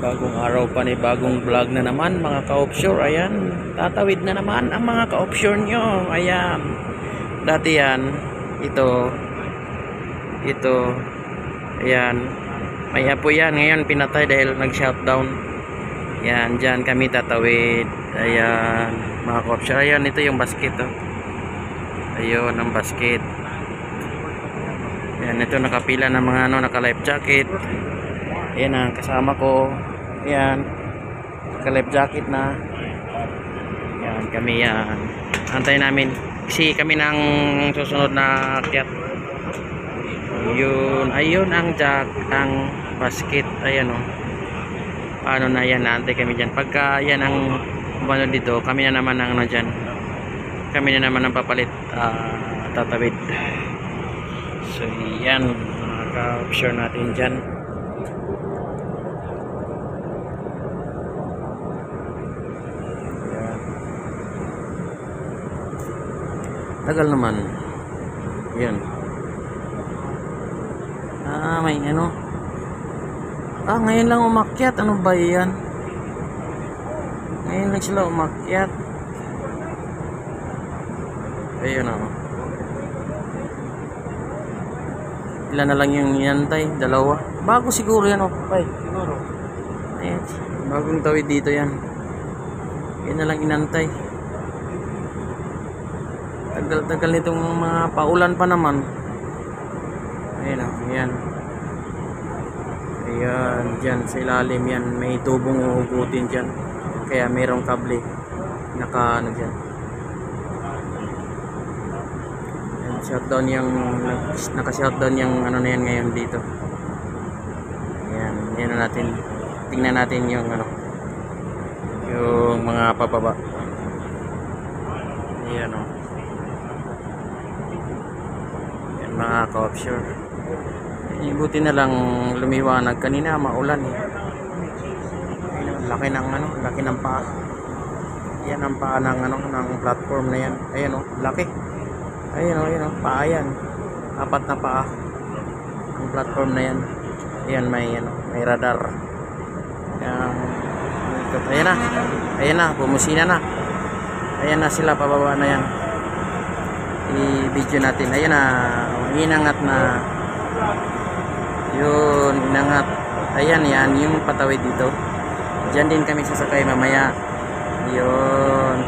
Bagong araw pa ni bagong vlog na naman mga ka-offshore. Ayan, tatawid na naman ang mga ka-offshore nyo. Ayan, dati yan, ito, ayan, may apoy yan. Ngayon pinatay dahil nag-shutdown. Ayan, dyan kami tatawid. Ayan, mga ka-offshore. Ayan, ito yung basket. Oh. Ayun, ang basket. Ayan, ito nakapila ng mga naka-life jacket. Ayan ang kasama ko. Ayan, naka-life jacket na. Ayan, kami yan. Antay namin. Kasi kami nang susunod na akyat. Ayun ang basket. Ayan o. Paano na yan, naantay kami dyan. Pagka yan ang umano dito, kami na naman ang nandyan. Kami na naman ang papalit. Tatawid. So yan, mga ka-offshore natin dyan. Tagal naman. Yan. May ano. Ngayon lang umakyat. Ano ba yan? Ngayon lang sila umakyat. Ayun o. Ilan na lang yung inantay? Dalawa. Bago siguro yan o. Siguro. Ayan. Bagong tawid dito yan. Yan na lang inantay. Tagal-tagal nitong mga paulan pa naman. Ayan o, ayan. Ayan, dyan sa ilalim yan. May tubong uhugutin dyan. Kaya mayroong kable. Naka ano dyan. Ayan, shutdown yung naka-shutdown yung ano na yan ngayon dito. Ayan, ayan na natin. Tingnan natin yung ano. Yung mga pababa. Ayan o. Mga ka-offshore, buti na lang lumiwanag. Kanina maulan eh. Laki ng ano, laki ng paa. Yan ang paa ng ano, ng platform na yan. Ayan oh, laki. Ayan oh, paa yan. 4 na paa ang platform na yan. Ayan, may ano, may radar. Ayan na, bumusina na. Ayan na sila, pababa na yan. I-video natin. Ayan na, inangat na. Yun, inangat. Ayan yan, yung patawid dito. Diyan din kami sasakay mamaya. Yun.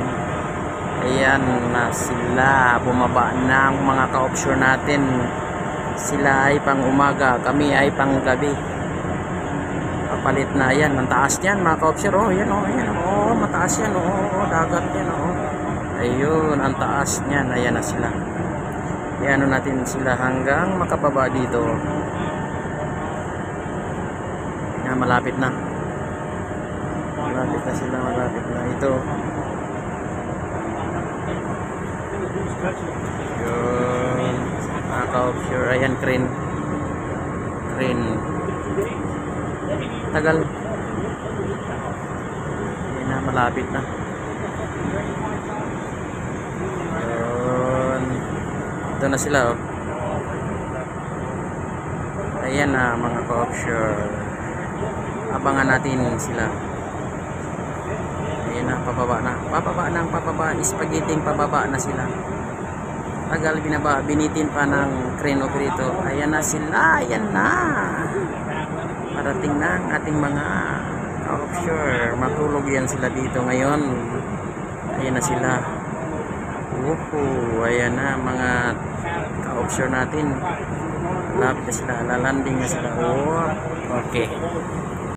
Ayan na sila. Bumaba na ang mga ka-offshore natin. Sila ay pang umaga, kami ay pang gabi. Papalit na. Ayan, ang taas yan mga ka-offshore. Oh, ayan oh, ayan oh, mataas yan oh, dagat yan oh. Ayun, ang taas niyan. Ayan na sila. Iano natin sila hanggang makababa dito. Ayan, malapit na. Malapit na sila, malapit na. Ito. Ayun. Naka-offshore. Ayan, crane. Crane. Tagal. Ayan na, malapit na. Ito na sila oh. Ayan na mga ka-offshore. Abangan natin sila. Ayan na, pababa na. Pababa. Spaghetti pababa na sila. Tagal binaba, binitin pa ng crane operator. Ayan na sila, ayan na. Parating na ang ating mga ka-offshore. Matulog yan sila dito ngayon. Ayan na sila. Ayan na mga ka-offshore natin. Lapit na sila, lalanding na sila. Okay.